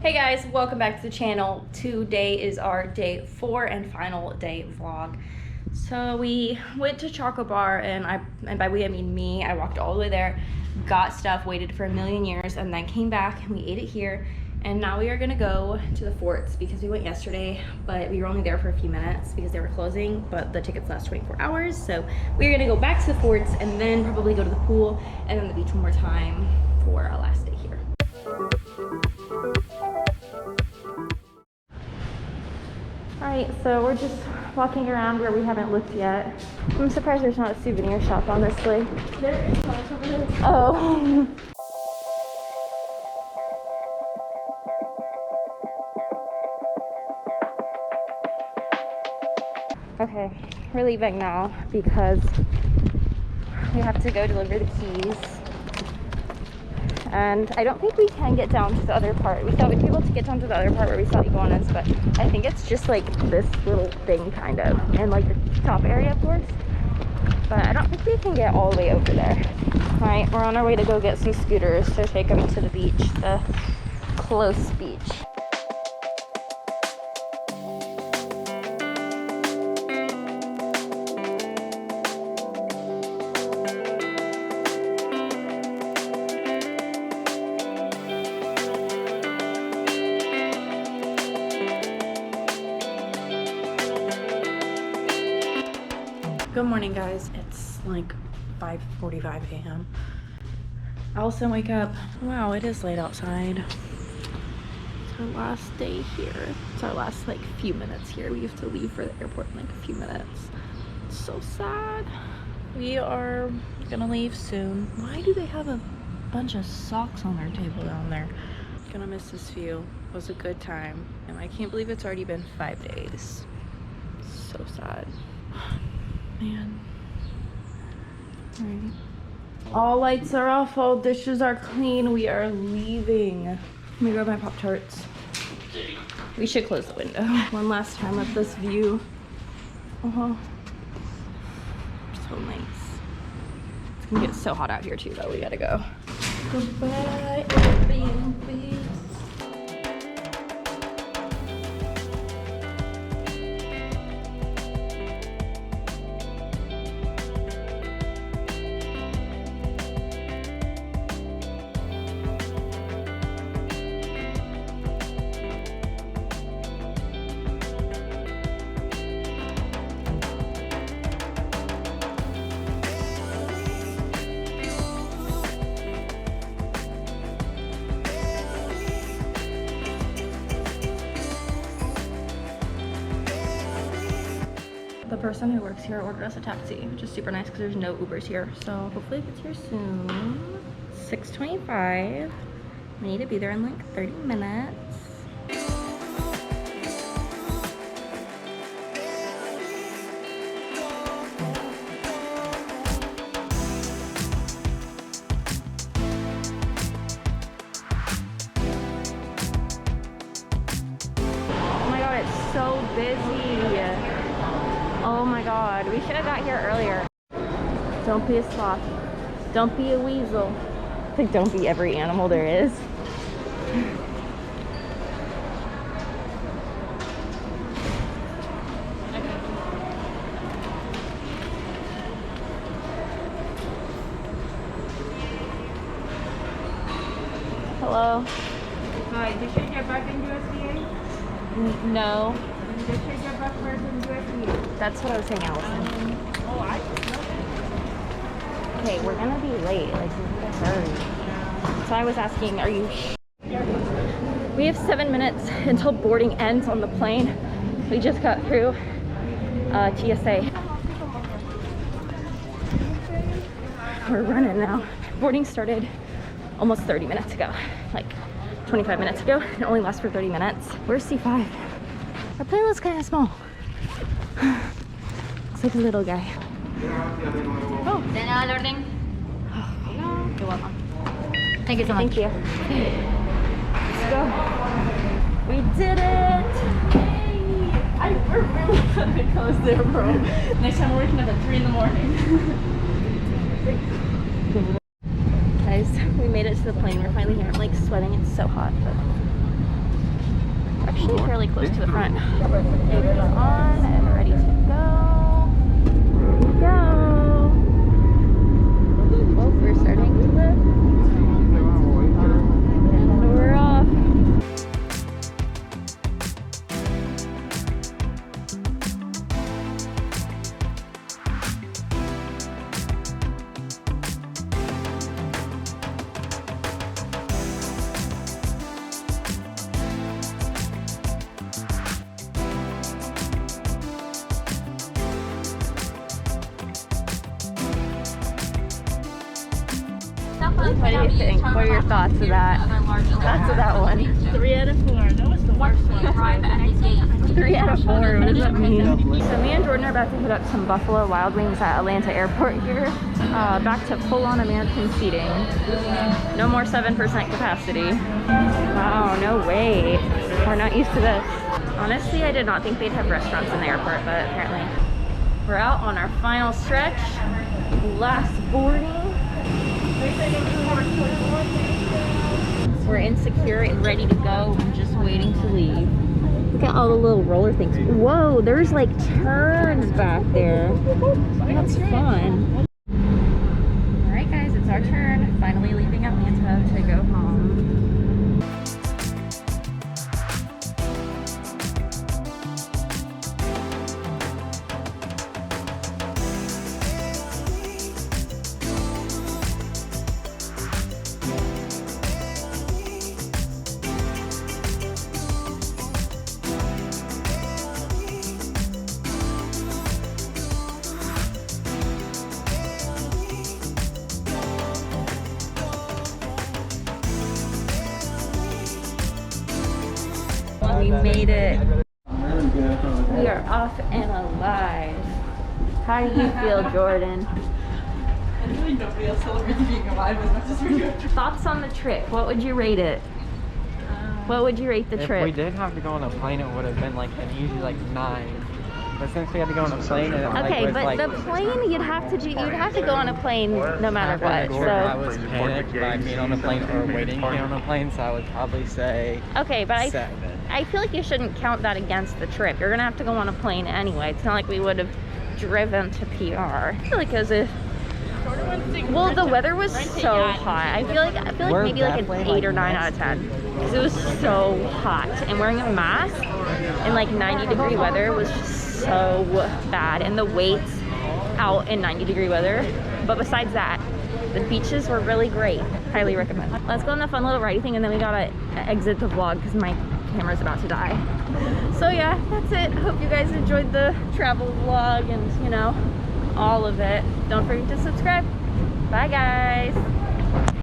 Hey guys, welcome back to the channel. Today is our day 4 and final day vlog. So we went to Choco Bar and by we I mean me. I walked all the way there, got stuff, waited for a million years, and then came back and we ate it here. And now we are gonna go to the forts because we went yesterday, but we were only there for a few minutes because they were closing, but the tickets last 24 hours. So we're gonna go back to the forts and then probably go to the pool and then the beach one more time for our last day here. Alright, so we're just walking around where we haven't looked yet. I'm surprised there's not a souvenir shop, honestly. There is one over there. Oh. Okay, we're leaving now because we have to go deliver the keys. And I don't think we can get down to the other part. We thought we'd be able to get down to the other part where we saw iguanas, but I think it's just like this little thing kind of, and like the top area of course. But I don't think we can get all the way over there. All right, we're on our way to go get some scooters to take them to the beach, the close beach. Good morning, guys. It's like 5:45 a.m. I also wake up. Wow, it is late outside. It's our last day here. It's our last like few minutes here. We have to leave for the airport in like a few minutes. It's so sad. We are gonna leave soon. Why do they have a bunch of socks on their table down there? Gonna miss this view. It was a good time. And I can't believe it's already been 5 days. So sad. Man. Alright. All lights are off, all dishes are clean. We are leaving. Let me grab my Pop-Tarts. We should close the window. One last time at this view. So nice. It's gonna get so hot out here too though. We gotta go. Goodbye, Airbnb. The person who works here ordered us a taxi, which is super nice because there's no Ubers here. So hopefully it gets here soon. 6:25. We need to be there in like 30 minutes. Oh my god, it's so busy. Oh my god, we should have got here earlier. Don't be a sloth. Don't be a weasel. Like, don't be every animal there is. Hello? Hi, did you change your back in USDA? No. Did you change your back first in USDA? That's what I was saying, Allison. I just know. Okay, we're gonna be late. Like, we need to hurry. So I was asking, are you We have 7 minutes until boarding ends on the plane. We just got through TSA. We're running now. Boarding started almost 30 minutes ago. Like 25 minutes ago. It only lasts for 30 minutes. Where's C5? Our plane looks kind of small. Looks like a little guy. Oh, you're welcome. Thank you so much. Thank you. Let's go. We did it! We're really gonna close there, bro. Next time we're waking up at 3 in the morning. Guys, we made it to the plane. We're finally here. I'm like sweating. It's so hot. But actually fairly close to the front. It is on and ready to go. Here we go. Oh, we're starting to lift. And we're off. What do you think? What are your thoughts of that? Thoughts of that one? 3 out of 4. That was the worst one. 3 out of 4. What does that mean? So me and Jordan are about to hit up some Buffalo Wild Wings at Atlanta Airport here. Back to full-on American seating. No more 7% capacity. Wow, no way. We're not used to this. Honestly, I did not think they'd have restaurants in the airport, but apparently. We're out on our final stretch. Last boarding. We're insecure and ready to go. We're just waiting to leave. Look at all the little roller things. Whoa, there's like turns back there. That's fun. Alright guys, it's our turn. Finally leaving Atlanta to go home. We made it. We are off and alive. How do you feel, Jordan? I feel like nobody else celebrates being alive as much as we do. Thoughts on the trip? What would you rate it? What would you rate the trip? If we did have to go on a plane, it would have been like an easy like 9. But since we had to go on a plane, and it Okay, was but like, the plane you'd have to go on a plane no matter after the what. tour, I So was panicked by being on a plane or waiting to be on a plane, so I would probably say okay, but 7. I feel like you shouldn't count that against the trip. You're gonna have to go on a plane anyway. It's not like we would have driven to PR. I feel like as if well, the weather was so hot. I feel like We're maybe like an definitely, 8 or 9 out of 10 because it was so hot. And wearing a mask in like 90-degree weather was just so bad. And the waits out in 90-degree weather. But besides that, the beaches were really great. Highly recommend. Let's go on the fun little riding thing, and then we gotta exit the vlog because my camera's about to die. So yeah, that's it. Hope you guys enjoyed the travel vlog and, you know, all of it. Don't forget to subscribe. Bye guys.